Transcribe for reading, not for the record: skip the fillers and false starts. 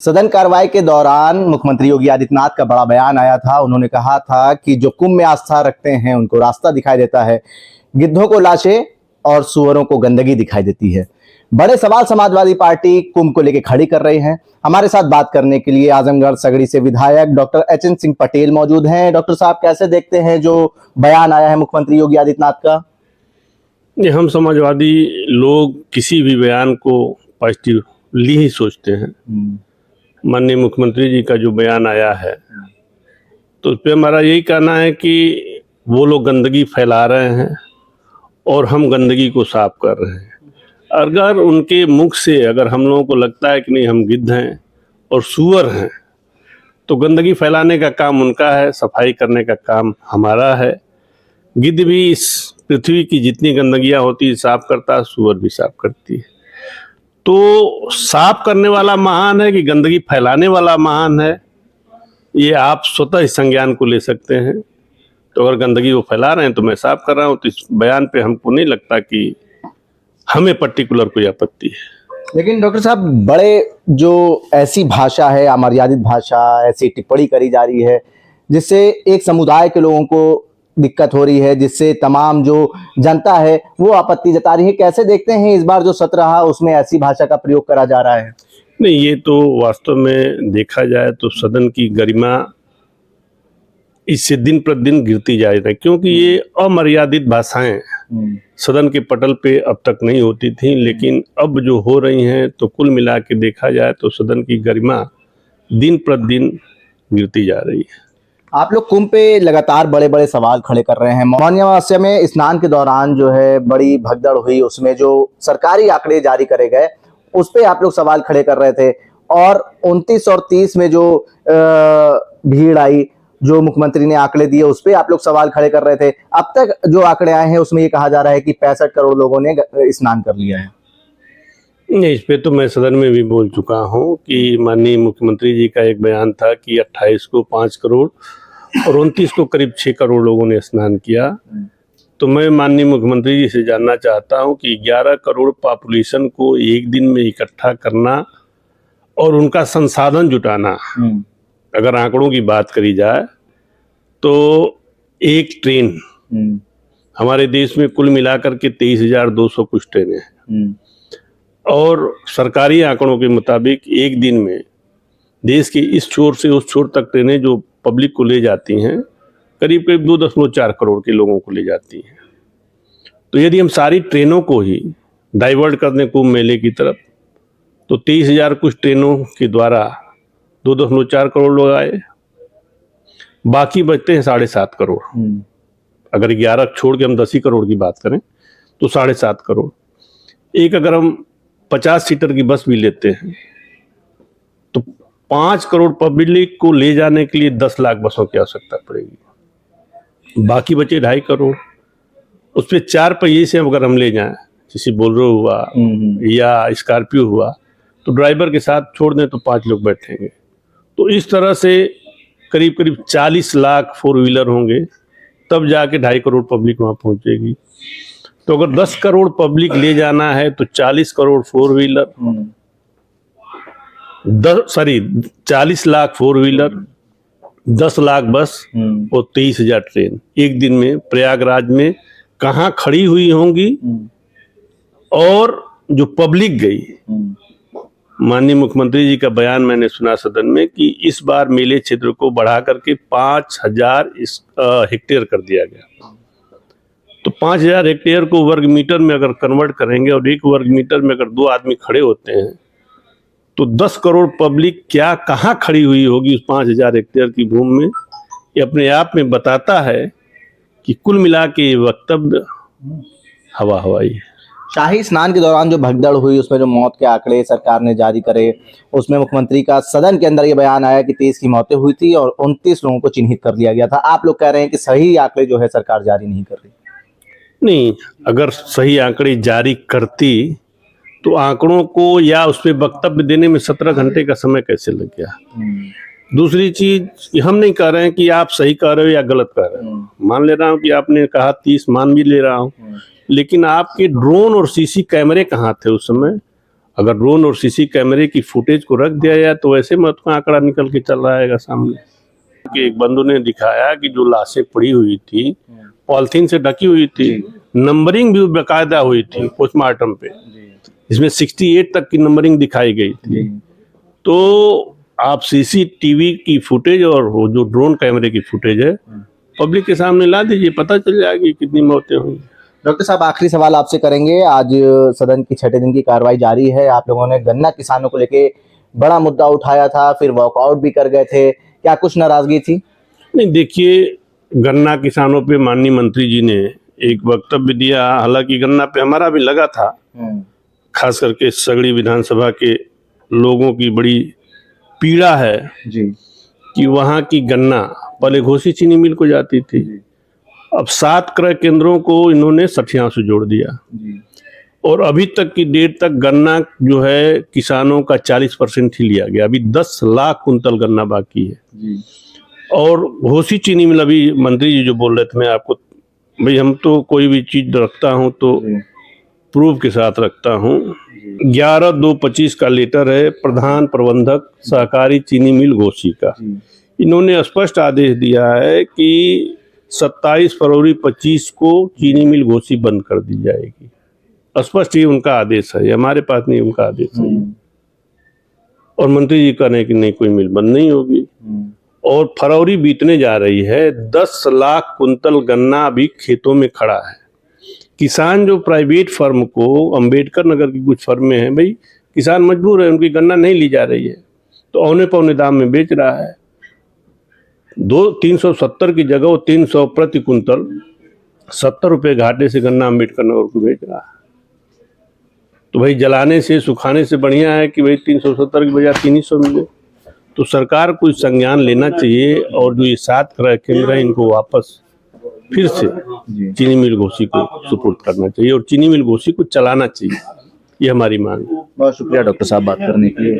सदन कार्रवाई के दौरान मुख्यमंत्री योगी आदित्यनाथ का बड़ा बयान आया था। उन्होंने कहा था कि जो कुंभ में आस्था रखते हैं उनको रास्ता दिखाई देता है, गिद्धों को लाशें और सुअरों को गंदगी दिखाई देती है। बड़े सवाल समाजवादी पार्टी कुंभ को लेकर खड़ी कर रही है। हमारे साथ बात करने के लिए आजमगढ़ सगड़ी से विधायक डॉक्टर एचएन सिंह पटेल मौजूद हैं। डॉक्टर साहब, कैसे देखते हैं जो बयान आया है मुख्यमंत्री योगी आदित्यनाथ का? हम समाजवादी लोग किसी भी बयान को पॉजिटिवली ही सोचते हैं। माननीय मुख्यमंत्री जी का जो बयान आया है तो उस पर हमारा यही कहना है कि वो लोग गंदगी फैला रहे हैं और हम गंदगी को साफ कर रहे हैं। अगर उनके मुख से अगर हम लोगों को लगता है कि नहीं हम गिद्ध हैं और सूअर हैं तो गंदगी फैलाने का काम उनका है, सफाई करने का काम हमारा है। गिद्ध भी इस पृथ्वी की जितनी गंदगियां होती है साफ करता है, सूअर भी साफ करती है। तो साफ करने वाला महान है कि गंदगी फैलाने वाला महान है, ये आप स्वतः इस संज्ञान को ले सकते हैं। तो अगर गंदगी वो फैला रहे हैं तो मैं साफ कर रहा हूँ, तो इस बयान पे हमको नहीं लगता कि हमें पर्टिकुलर कोई आपत्ति है। लेकिन डॉक्टर साहब, बड़े जो ऐसी भाषा है, अमर्यादित भाषा, ऐसी टिप्पणी करी जा रही है जिससे एक समुदाय के लोगों को दिक्कत हो रही है, जिससे तमाम जो जनता है वो आपत्ति जता रही है। कैसे देखते हैं इस बार जो सत्र रहा उसमें ऐसी भाषा का प्रयोग करा जा रहा है? नहीं, ये तो वास्तव में देखा जाए तो सदन की गरिमा इससे दिन प्रतिदिन गिरती जा रही है, क्योंकि ये अमर्यादित भाषाएं सदन के पटल पे अब तक नहीं होती थी, लेकिन अब जो हो रही हैं तो कुल मिला के देखा जाए तो सदन की गरिमा दिन प्रतिदिन गिरती जा रही है। आप लोग कुंभ पे लगातार बड़े बड़े सवाल खड़े कर रहे हैं। मौनी अमावस्या में स्नान के दौरान जो है बड़ी भगदड़ हुई, उसमें जो सरकारी आंकड़े जारी करे गए उस पे आप लोग सवाल खड़े कर रहे थे, और 29 और 30 में जो भीड़ आई, जो मुख्यमंत्री ने आंकड़े दिए उस पे आप लोग सवाल खड़े कर रहे थे। अब तक जो आंकड़े आए हैं उसमें ये कहा जा रहा है कि 65 करोड़ लोगों ने स्नान कर लिया है। नहीं, इस पे तो मैं सदन में भी बोल चुका हूँ कि माननीय मुख्यमंत्री जी का एक बयान था कि 28 को 5 करोड़ और 29 को करीब 6 करोड़ लोगों ने स्नान किया। तो मैं माननीय मुख्यमंत्री जी से जानना चाहता हूँ कि 11 करोड़ पॉपुलेशन को एक दिन में इकट्ठा करना और उनका संसाधन जुटाना, अगर आंकड़ों की बात करी जाए तो एक ट्रेन हमारे देश में कुल मिलाकर के 23,200 कुछ ट्रेनें हैं, और सरकारी आंकड़ों के मुताबिक एक दिन में देश के इस छोर से उस छोर तक ट्रेनें जो पब्लिक को ले जाती हैं करीब करीब 2.4 करोड़ के लोगों को ले जाती हैं। तो यदि हम सारी ट्रेनों को ही डाइवर्ट कर दें कुंभ मेले की तरफ तो 23,000 कुछ ट्रेनों के द्वारा 2.4 करोड़ लोग आए, बाकी बचते हैं 7.5 करोड़। अगर 11 छोड़ के हम 10 ही करोड़ की बात करें तो 7.5 करोड़। एक अगर हम 50 सीटर की बस भी लेते हैं तो 5 करोड़ पब्लिक को ले जाने के लिए 10 लाख बसों की आवश्यकता पड़ेगी। बाकी बचे 2.5 करोड़। उस पर 4 पहिए से अगर हम ले जाएं, जैसे बोलेरो हुआ या स्कॉर्पियो हुआ, तो ड्राइवर के साथ छोड़ दें तो 5 लोग बैठेंगे। तो इस तरह से करीब करीब 40 लाख 4 व्हीलर होंगे, तब जाके 2.5 करोड़ पब्लिक वहां पहुंचेगी। तो अगर 10 करोड़ पब्लिक ले जाना है तो 40 करोड़ 4 व्हीलर, 40 लाख 4 व्हीलर, 10 लाख बस और 23,000 ट्रेन एक दिन में प्रयागराज में कहाँ खड़ी हुई होंगी। और जो पब्लिक गई, माननीय मुख्यमंत्री जी का बयान मैंने सुना सदन में कि इस बार मेले क्षेत्र को बढ़ा करके 5,000 हेक्टेयर कर दिया गया। तो 5,000 हेक्टेयर को वर्ग मीटर में अगर कन्वर्ट करेंगे और 1 वर्ग मीटर में अगर 2 आदमी खड़े होते हैं तो 10 करोड़ पब्लिक क्या कहाँ खड़ी हुई होगी उस 5,000 हेक्टेयर की भूमि में। ये अपने आप में बताता है कि कुल मिला के वक्तव्य हवा हवाई है। शाही स्नान के दौरान जो भगदड़ हुई उसमें जो मौत के आंकड़े सरकार ने जारी करे, उसमें मुख्यमंत्री का सदन के अंदर ये बयान आया कि 23 की मौतें हुई थी और 29 लोगों को चिन्हित कर लिया गया था। आप लोग कह रहे हैं कि सही आंकड़े जो है सरकार जारी नहीं कर रही। नहीं, अगर सही आंकड़े जारी करती तो आंकड़ों को या उस पर वक्तव्य देने में 17 घंटे का समय कैसे लग गया। दूसरी चीज, हम नहीं कह रहे हैं कि आप सही कह रहे हो या गलत कह रहे हो। मान ले रहा हूँ कि आपने कहा 30, मान भी ले रहा हूँ, लेकिन आपके ड्रोन और सीसी कैमरे कहाँ थे उस समय? अगर ड्रोन और सीसी कैमरे की फुटेज को रख दिया जाए तो वैसे मत का आंकड़ा निकल के चल रहा है सामने। कि एक बंधु ने दिखाया कि जो लाशें पड़ी हुई थी पॉलिथीन से ढकी हुई थी, नंबरिंग भी बेकायदा हुई थी पोस्टमार्टम पे, इसमें 68 तक की नंबरिंग दिखाई गई थी। तो आप सीसीटीवी की फुटेज और वो जो ड्रोन कैमरे की फुटेज है पब्लिक के सामने ला दीजिए, पता चल जाएगी कितनी मौतें हुई। डॉक्टर साहब, आखिरी सवाल आपसे करेंगे। आज सदन की 6 दिन की कार्रवाई जारी है। आप लोगों ने गन्ना किसानों को लेके बड़ा मुद्दा उठाया था, फिर वॉकआउट भी कर गए थे, क्या कुछ नाराजगी थी? नहीं, देखिए, गन्ना किसानों पे माननीय मंत्री जी ने एक वक्तव्य दिया, हालांकि गन्ना पे हमारा भी लगा था, खास करके सगड़ी विधानसभा के लोगों की बड़ी पीड़ा है जी कि वहाँ की गन्ना पहले घोसी चीनी मिल को जाती थी, अब 7 क्रय केंद्रों को इन्होंने सठिया से जोड़ दिया और अभी तक की डेट तक गन्ना जो है किसानों का 40% ही लिया गया। अभी 10 लाख कुंतल गन्ना बाकी है। और घोसी चीनी मिल, अभी मंत्री जी जो बोल रहे थे, मैं आपको भाई, हम तो कोई भी चीज रखता हूं तो प्रूफ के साथ रखता हूं। 11/2/25 का लेटर है प्रधान प्रबंधक सहकारी चीनी मिल घोसी का। इन्होंने स्पष्ट आदेश दिया है कि 27 फरवरी 25 को चीनी मिल घोसी बंद कर दी जाएगी। स्पष्ट ही उनका आदेश है, हमारे पास नहीं उनका आदेश है। और मंत्री जी कह रहे हैं कि नहीं, कोई मिल बंद नहीं होगी। और फरवरी बीतने जा रही है, 10 लाख कुंतल गन्ना अभी खेतों में खड़ा है। किसान जो प्राइवेट फर्म को, अंबेडकर नगर की कुछ फर्में हैं, भाई किसान मजबूर है, उनकी गन्ना नहीं ली जा रही है तो औने पौने दाम में बेच रहा है। 370 की जगह वो 300 प्रति कुंतल 70 रुपये घाटे से गन्ना अंबेडकर नगर को बेच रहा है। तो भाई जलाने से, सुखाने से बढ़िया है कि भाई 370 की बजाय 300 मिले। तो सरकार को संज्ञान लेना चाहिए और जो ये 7 क्रय केंद्र है इनको वापस फिर से चीनी मिल घोसी को सुपुर्द करना चाहिए और चीनी मिल घोसी को चलाना चाहिए, ये हमारी मांग है। बहुत शुक्रिया डॉक्टर साहब बात करने के लिए।